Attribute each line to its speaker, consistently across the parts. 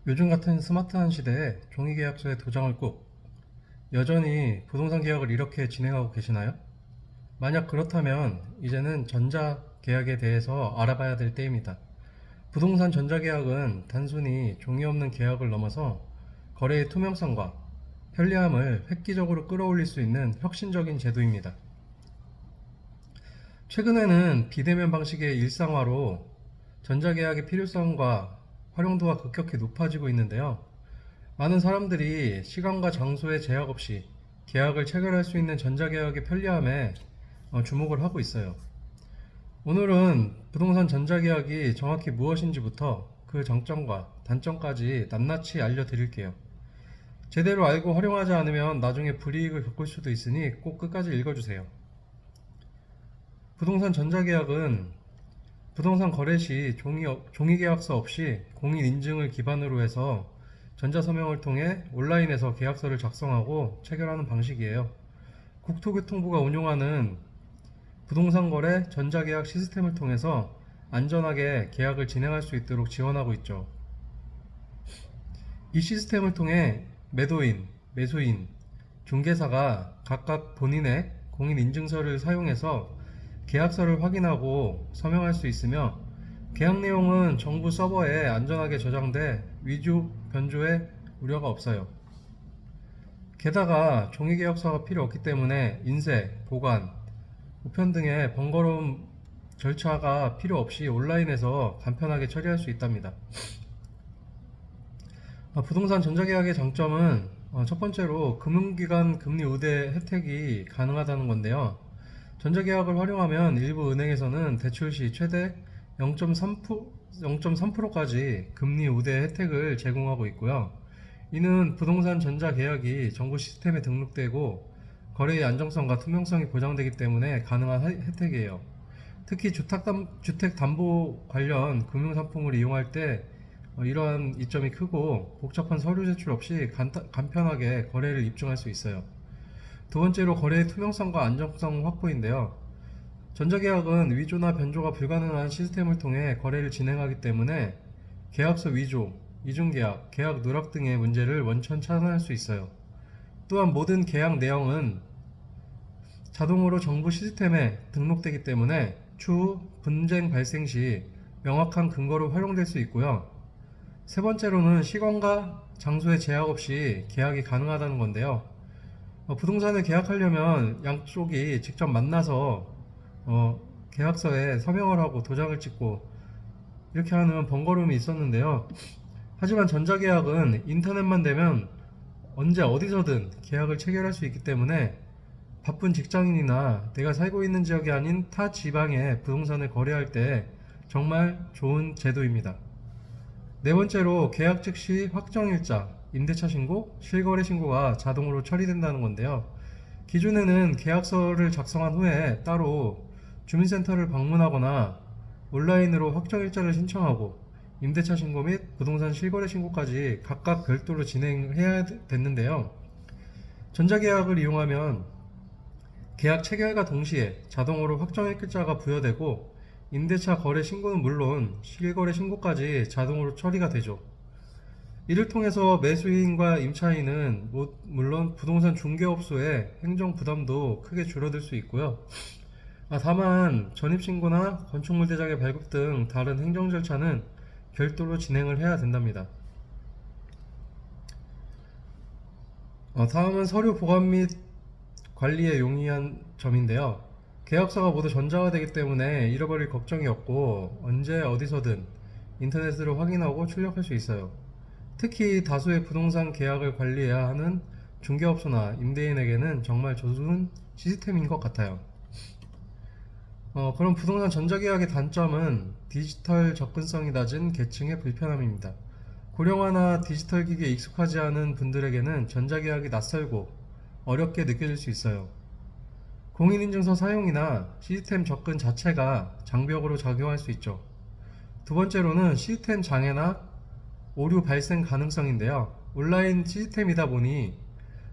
Speaker 1: 요즘 같은 스마트한 시대에 종이계약서에 도장을 꼭 여전히 부동산 계약을 이렇게 진행하고 계시나요? 만약 그렇다면 이제는 전자계약에 대해서 알아봐야 될 때입니다. 부동산 전자계약은 단순히 종이 없는 계약을 넘어서 거래의 투명성과 편리함을 획기적으로 끌어올릴 수 있는 혁신적인 제도입니다. 최근에는 비대면 방식의 일상화로 전자계약의 필요성과 활용도가 급격히 높아지고 있는데요. 많은 사람들이 시간과 장소의 제약 없이 계약을 체결할 수 있는 전자계약의 편리함에 주목을 하고 있어요. 오늘은 부동산 전자계약이 정확히 무엇인지부터 그 장점과 단점까지 낱낱이 알려드릴게요. 제대로 알고 활용하지 않으면 나중에 불이익을 겪을 수도 있으니 꼭 끝까지 읽어주세요. 부동산 전자계약은 부동산 거래 시 종이계약서 없이 공인 인증을 기반으로 해서 전자서명을 통해 온라인에서 계약서를 작성하고 체결하는 방식이에요. 국토교통부가 운용하는 부동산 거래 전자계약 시스템을 통해서 안전하게 계약을 진행할 수 있도록 지원하고 있죠. 이 시스템을 통해 매도인, 매수인, 중개사가 각각 본인의 공인인증서를 사용해서 계약서를 확인하고 서명할 수 있으며 계약 내용은 정부 서버에 안전하게 저장돼 위조, 변조의 우려가 없어요. 게다가 종이계약서가 필요 없기 때문에 인쇄, 보관, 우편 등의 번거로운 절차가 필요 없이 온라인에서 간편하게 처리할 수 있답니다. 부동산 전자계약의 장점은 첫 번째로 금융기관 금리 우대 혜택이 가능하다는 건데요. 전자계약을 활용하면 일부 은행에서는 대출 시 최대 0.3%까지 금리 우대 혜택을 제공하고 있고요. 이는 부동산 전자계약이 정부 시스템에 등록되고 거래의 안정성과 투명성이 보장되기 때문에 가능한 혜택이에요. 특히 주택담보 관련 금융상품을 이용할 때 이러한 이점이 크고 복잡한 서류 제출 없이 간편하게 거래를 입증할 수 있어요. 두 번째로 거래의 투명성과 안정성 확보인데요. 전자계약은 위조나 변조가 불가능한 시스템을 통해 거래를 진행하기 때문에 계약서 위조, 이중계약, 계약 누락 등의 문제를 원천 차단할 수 있어요. 또한 모든 계약 내용은 자동으로 정부 시스템에 등록되기 때문에 추후 분쟁 발생 시 명확한 근거로 활용될 수 있고요. 세 번째로는 시간과 장소의 제약 없이 계약이 가능하다는 건데요. 부동산을 계약하려면 양쪽이 직접 만나서 계약서에 서명을 하고 도장을 찍고 이렇게 하는 번거로움이 있었는데요. 하지만 전자계약은 인터넷만 되면 언제 어디서든 계약을 체결할 수 있기 때문에 바쁜 직장인이나 내가 살고 있는 지역이 아닌 타 지방에 부동산을 거래할 때 정말 좋은 제도입니다. 네 번째로 계약 즉시 확정일자, 임대차 신고, 실거래 신고가 자동으로 처리된다는 건데요. 기존에는 계약서를 작성한 후에 따로 주민센터를 방문하거나 온라인으로 확정일자를 신청하고 임대차 신고 및 부동산 실거래 신고까지 각각 별도로 진행해야 됐는데요. 전자계약을 이용하면 계약 체결과 동시에 자동으로 확정일자가 부여되고 임대차 거래 신고는 물론 실거래 신고까지 자동으로 처리가 되죠. 이를 통해서 매수인과 임차인은 물론 부동산 중개업소의 행정 부담도 크게 줄어들 수 있고요. 다만 전입신고나 건축물 대장의 발급 등 다른 행정 절차는 별도로 진행을 해야 된답니다. 다음은 서류 보관 및 관리에 용이한 점인데요. 계약서가 모두 전자화되기 때문에 잃어버릴 걱정이 없고 언제 어디서든 인터넷으로 확인하고 출력할 수 있어요. 특히 다수의 부동산 계약을 관리해야 하는 중개업소나 임대인에게는 정말 좋은 시스템인 것 같아요. 그럼 부동산 전자계약의 단점은 디지털 접근성이 낮은 계층의 불편함입니다. 고령화나 디지털 기기에 익숙하지 않은 분들에게는 전자계약이 낯설고 어렵게 느껴질 수 있어요. 공인인증서 사용이나 시스템 접근 자체가 장벽으로 작용할 수 있죠. 두 번째로는 시스템 장애나 오류 발생 가능성인데요. 온라인 시스템이다 보니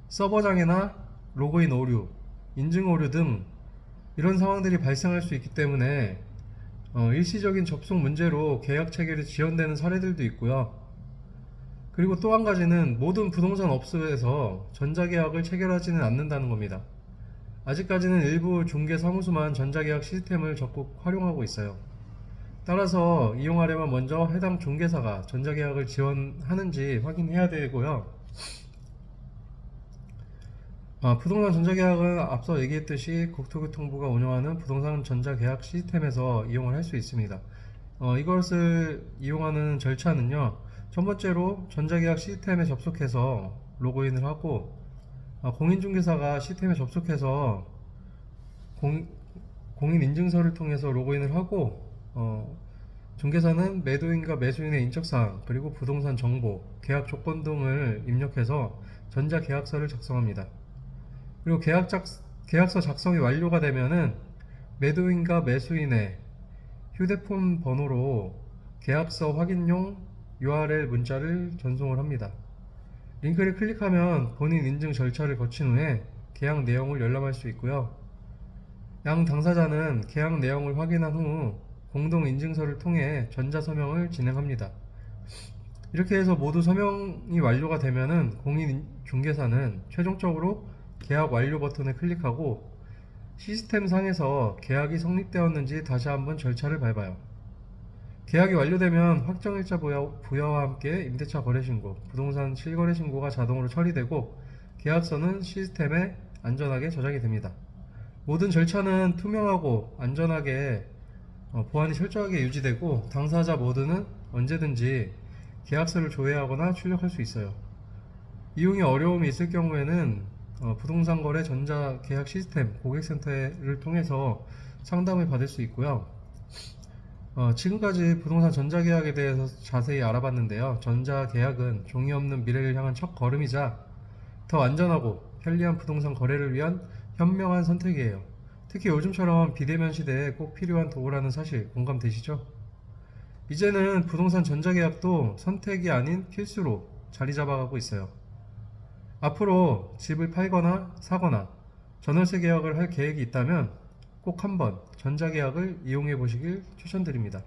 Speaker 1: 서버 장애나 로그인 오류, 인증 오류 등 이런 상황들이 발생할 수 있기 때문에 일시적인 접속 문제로 계약 체결이 지연되는 사례들도 있고요. 그리고 또 한 가지는 모든 부동산 업소에서 전자계약을 체결하지는 않는다는 겁니다. 아직까지는 일부 중개사무소만 전자계약 시스템을 적극 활용하고 있어요. 따라서 이용하려면 먼저 해당 중개사가 전자계약을 지원하는지 확인해야 되고요. 부동산 전자계약은 앞서 얘기했듯이 국토교통부가 운영하는 부동산 전자계약 시스템에서 이용을 할 수 있습니다. 이것을 이용하는 절차는요, 첫 번째로 전자계약 시스템에 접속해서 로그인을 하고, 공인중개사가 시스템에 접속해서 공인인증서를 통해서 로그인을 하고, 중개사는 매도인과 매수인의 인적사항, 그리고 부동산 정보, 계약 조건 등을 입력해서 전자계약서를 작성합니다. 그리고 계약서 작성이 완료가 되면은 매도인과 매수인의 휴대폰 번호로 계약서 확인용 URL 문자를 전송을 합니다. 링크를 클릭하면 본인 인증 절차를 거친 후에 계약 내용을 열람할 수 있고요. 양 당사자는 계약 내용을 확인한 후 공동 인증서를 통해 전자 서명을 진행합니다. 이렇게 해서 모두 서명이 완료가 되면은 공인중개사는 최종적으로 계약 완료 버튼을 클릭하고 시스템 상에서 계약이 성립되었는지 다시 한번 절차를 밟아요. 계약이 완료되면 확정일자 부여와 함께 임대차 거래신고, 부동산 실거래 신고가 자동으로 처리되고 계약서는 시스템에 안전하게 저장이 됩니다. 모든 절차는 투명하고 안전하게 보안이 철저하게 유지되고 당사자 모두는 언제든지 계약서를 조회하거나 출력할 수 있어요. 이용에 어려움이 있을 경우에는 부동산 거래 전자계약 시스템 고객센터를 통해서 상담을 받을 수 있고요. 지금까지 부동산 전자계약에 대해서 자세히 알아봤는데요. 전자계약은 종이 없는 미래를 향한 첫 걸음이자 더 안전하고 편리한 부동산 거래를 위한 현명한 선택이에요. 특히 요즘처럼 비대면 시대에 꼭 필요한 도구라는 사실 공감되시죠? 이제는 부동산 전자계약도 선택이 아닌 필수로 자리 잡아가고 있어요. 앞으로 집을 팔거나 사거나 전월세 계약을 할 계획이 있다면 꼭 한번 전자계약을 이용해 보시길 추천드립니다.